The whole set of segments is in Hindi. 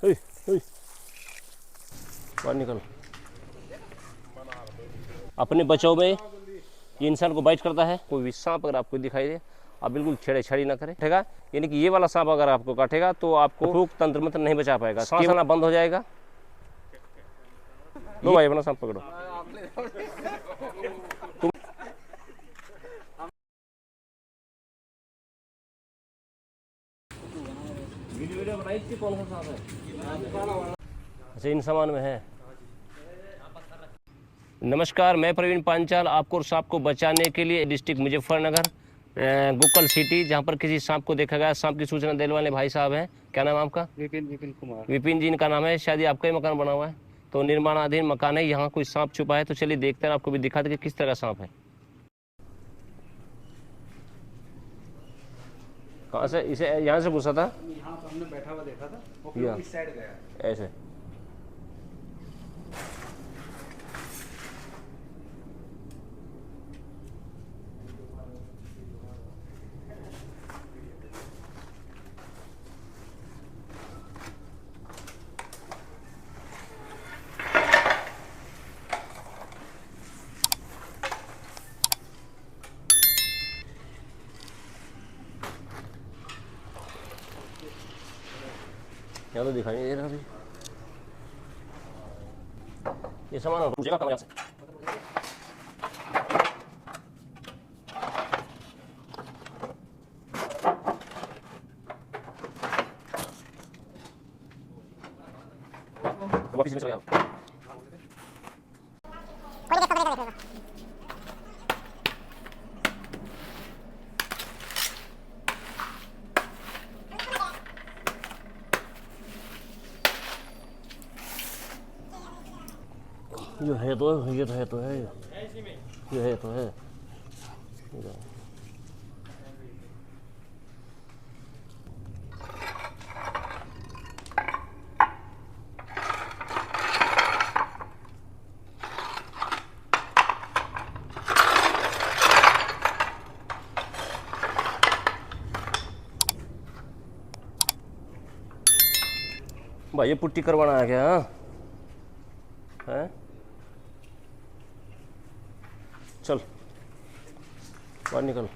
हुई, हुई। बाहर निकल। अपने बचाव में ये इंसान को बाइट करता है। कोई भी सांप अगर आपको दिखाई दे, आप बिल्कुल छेड़छाड़ी ना करें, ठीक है? यानी कि ये वाला सांप अगर आपको काटेगा तो आपको फूक तंत्र मंत्र नहीं बचा पाएगा, सांस आना बंद हो जाएगा। लो भाई अपना सांप पकड़ो। वीडियो बनाई थी, कौन सा सांप है? अच्छा, इन सामान में है। नमस्कार, मैं प्रवीण पांचाल आपको सांप को बचाने के लिए डिस्ट्रिक्ट मुजफ्फरनगर गोकल सिटी, जहां पर किसी सांप को देखा गया, सांप की सूचना देने वाले भाई साहब हैं। क्या नाम है आपका? विपिन कुमार। विपिन जी इनका नाम है। शायद ये आपका ही मकान बना हुआ है, तो निर्माणाधीन मकान है, यहाँ कोई सांप छुपा है। तो चलिए देखते हैं, आपको भी दिखाते कि किस तरह का सांप है। कहाँ से? इसे यहाँ से घुसा था? यहाँ पर हमने बैठा हुआ देखा था, वो फिर इस साइड गया ऐसे। यहाँ तो दिखाई नहीं दे रहा अभी। ये सामान रुक जाएगा कमरे से। वापिस में चले जाओ। ये है तो है, ये तो है, तो है, ये है तो है। भाई ये पुट्टी करवाना है क्या? है? चल बाहर निकल।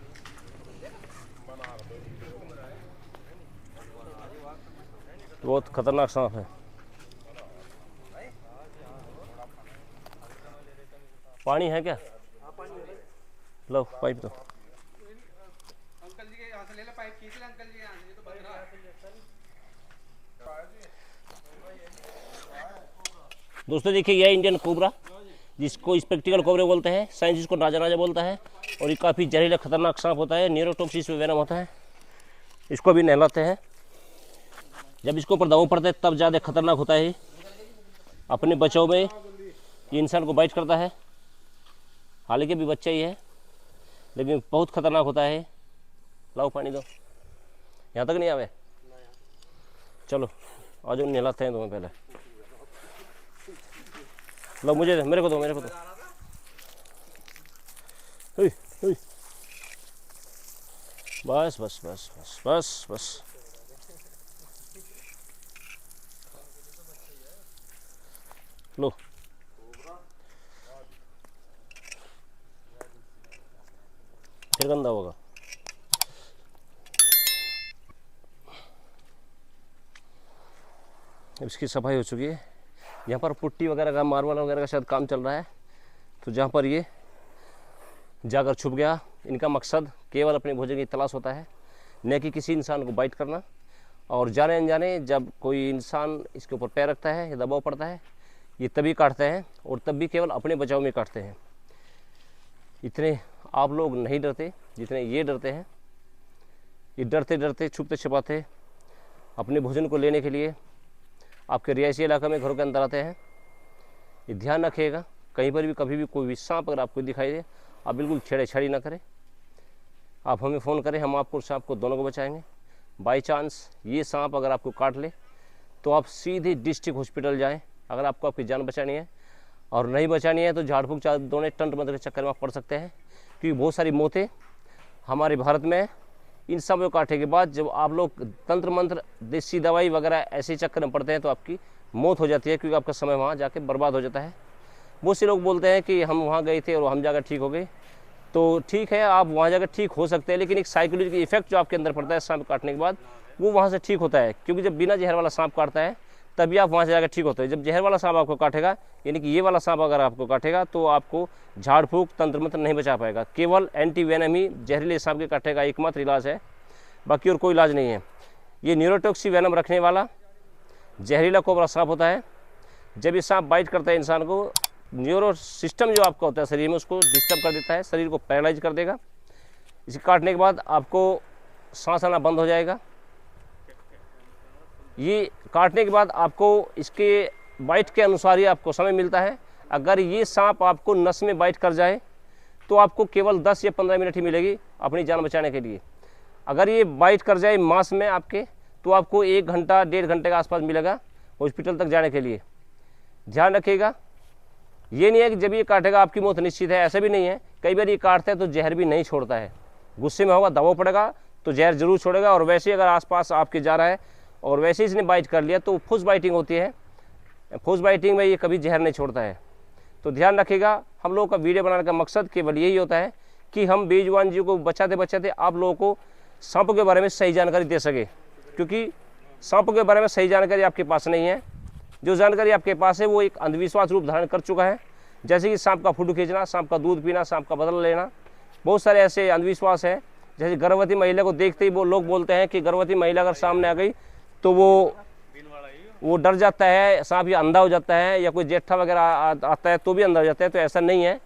बहुत खतरनाक सांप है। पानी है क्या? लो पाइप। तो अंकल जी के यहाँ से ले ले, पाइप खींच ले अंकल जी यहाँ से, ये तो बंद रहा है। दोस्तों देखिए, यह इंडियन कोबरा, जिसको स्पेक्टिकल कोबरा बोलते हैं, साइंस इसको राजा राजा बोलता है, और ये काफ़ी जहरीला खतरनाक सांप होता है। न्यूरोटॉक्सिस वेनम होता है। इसको भी नहलाते हैं। जब इसके ऊपर दबाव पड़ता है तब ज़्यादा खतरनाक होता है। अपने बचाव में ये इंसान को बाइट करता है। हालांकि भी बच्चा ही है, लेकिन बहुत खतरनाक होता है। लाओ पानी दो। यहाँ तक नहीं आवे? चलो आ जाओ, नहलाते हैं तुम्हें पहले। लो मुझे दे, मेरे को दो, मेरे को दो। हुई, हुई। बस बस बस बस बस बस। लो फिर गंदा होगा। इसकी सफाई हो चुकी है। यहाँ पर पुट्टी वगैरह का, मार्बल वगैरह का शायद काम चल रहा है। तो जहाँ पर ये जाकर छुप गया, इनका मकसद केवल अपने भोजन की तलाश होता है, न कि किसी इंसान को बाइट करना। और जाने अनजाने जब कोई इंसान इसके ऊपर पैर रखता है या दबाव पड़ता है, ये तभी काटते हैं, और तब भी केवल अपने बचाव में काटते हैं। इतने आप लोग नहीं डरते जितने ये डरते हैं। ये डरते डरते, छुपते छिपाते अपने भोजन को लेने के लिए आपके रिहायशी इलाका में घरों के अंदर आते हैं। ये ध्यान रखिएगा, कहीं पर भी कभी भी कोई भी सांप अगर आपको दिखाई दे, आप बिल्कुल छेड़छाड़ी ना करें। आप हमें फ़ोन करें, हम आपको सांप को दोनों को बचाएंगे। बाई चांस ये सांप अगर आपको काट ले तो आप सीधे डिस्ट्रिक्ट हॉस्पिटल जाएं, अगर आपको आपकी जान बचानी है। और नहीं बचानी है तो झाड़ फूँक दोनों टंट मंत्र के चक्कर में आप पड़ सकते हैं, क्योंकि बहुत सारी मौतें हमारे भारत में इन सब को काटने के बाद जब आप लोग तंत्र मंत्र देसी दवाई वगैरह ऐसे चक्कर में पड़ते हैं तो आपकी मौत हो जाती है, क्योंकि आपका समय वहाँ जाके बर्बाद हो जाता है। बहुत से लोग बोलते हैं कि हम वहाँ गए थे और हम जाकर ठीक हो गए, तो ठीक है आप वहाँ जाकर ठीक हो सकते हैं, लेकिन एक साइकोलॉजिकल इफेक्ट जो आपके अंदर पड़ता है सांप काटने के बाद वो वहाँ से ठीक होता है। क्योंकि जब बिना जहर वाला सांप काटता है तभी आप वहाँ से जाकर ठीक होते हैं। जब जहर वाला सांप आपको काटेगा, यानी कि ये वाला सांप अगर आपको काटेगा तो आपको झाड़ फूक तंत्र मंत्र नहीं बचा पाएगा। केवल एंटी वेनम ही जहरीले सांप के काटने का एकमात्र इलाज है, बाकी और कोई इलाज नहीं है। ये न्यूरोटॉक्सिक वेनम रखने वाला जहरीला कोबरा सांप होता है। जब ये सांप बाइट करता है इंसान को, न्यूरो सिस्टम जो आपका होता है शरीर में उसको डिस्टर्ब कर देता है, शरीर को पैरालाइज कर देगा। इसे काटने के बाद आपको सांस आना बंद हो जाएगा। ये काटने के बाद आपको इसके बाइट के अनुसार ही आपको समय मिलता है। अगर ये सांप आपको नस में बाइट कर जाए तो आपको केवल 10 या 15 मिनट ही मिलेगी अपनी जान बचाने के लिए। अगर ये बाइट कर जाए मांस में आपके तो आपको 1 घंटा 1.5 घंटे के आसपास मिलेगा हॉस्पिटल तक जाने के लिए। ध्यान रखिएगा, ये नहीं है कि जब ये काटेगा आपकी मौत निश्चित है, ऐसा भी नहीं है। कई बार ये काटता है तो जहर भी नहीं छोड़ता है, गुस्से में होगा दबाव पड़ेगा तो जहर जरूर छोड़ेगा। और वैसे ही अगर आसपास आपके जा रहा है और वैसे ही इसने बाइट कर लिया तो फुस बाइटिंग होती है। फुस बाइटिंग में ये कभी जहर नहीं छोड़ता है। तो ध्यान रखिएगा, हम लोगों का वीडियो बनाने का मकसद केवल यही होता है कि हम बेजुबान जी को बचाते बचाते आप लोगों को सांप के बारे में सही जानकारी दे सके, क्योंकि सांप के बारे में सही जानकारी आपके पास नहीं है। जो जानकारी आपके पास है वो एक अंधविश्वास रूप धारण कर चुका है, जैसे कि सांप का फोटो खींचना, सांप का दूध पीना, सांप का बदला लेना। बहुत सारे ऐसे अंधविश्वास हैं। जैसे गर्भवती महिला को देखते ही वो लोग बोलते हैं कि गर्भवती महिला अगर सामने आ गई तो वो डर जाता है, सांप या अंधा हो जाता है, या कोई जेठा वगैरह आता है तो भी अंधा हो जाता है। तो ऐसा नहीं है,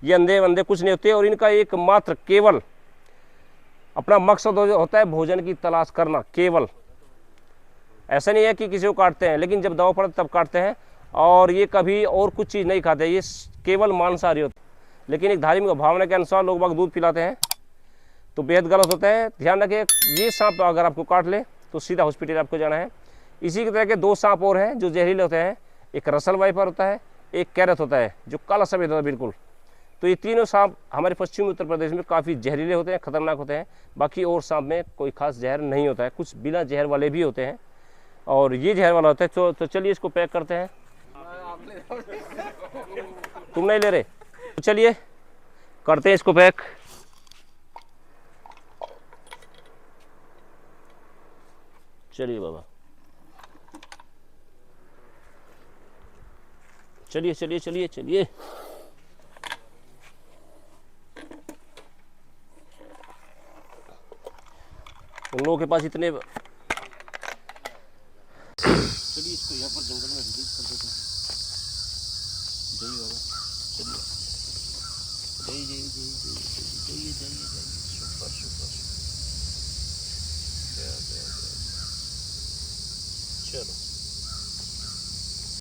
ये अंधे वंधे कुछ नहीं होते। और इनका एक मात्र केवल अपना मकसद होता है भोजन की तलाश करना केवल। ऐसा नहीं है कि किसी को काटते हैं, लेकिन जब दवा पड़े तब काटते हैं। और ये कभी और कुछ चीज़ नहीं खाते, ये केवल मांसाहारी होते हैं। लेकिन एक धार्मिक भावना के अनुसार लोग बाग दूध पिलाते हैं, तो बेहद गलत होता है। ध्यान रखिए, ये सांप अगर आपको काट ले तो सीधा हॉस्पिटल आपको जाना है। इसी की तरह के 2 सांप और हैं जो जहरीले होते हैं। एक रसल वाइपर होता है, एक कैरथ होता है जो काला सफेद होता है बिल्कुल। तो ये तीनों सांप हमारे पश्चिमी उत्तर प्रदेश में काफ़ी जहरीले होते हैं, खतरनाक होते हैं। बाकी और सांप में कोई खास जहर नहीं होता है, कुछ बिना जहर वाले भी होते हैं और ये जहर वाला होता है। तो चलिए इसको पैक करते हैं। तुम नहीं ले रहे तो चलिए करते हैं इसको पैक। चलिए बाबा, चलिए चलिए चलिए चलिए। उन लोगों के पास इतने, चलिए इसको यहाँ पर जंगल में रिलीज कर देते हैं। जय बाबा, चलिए जय जय जय जय जय जय जय, सुपर सुपर, चलो।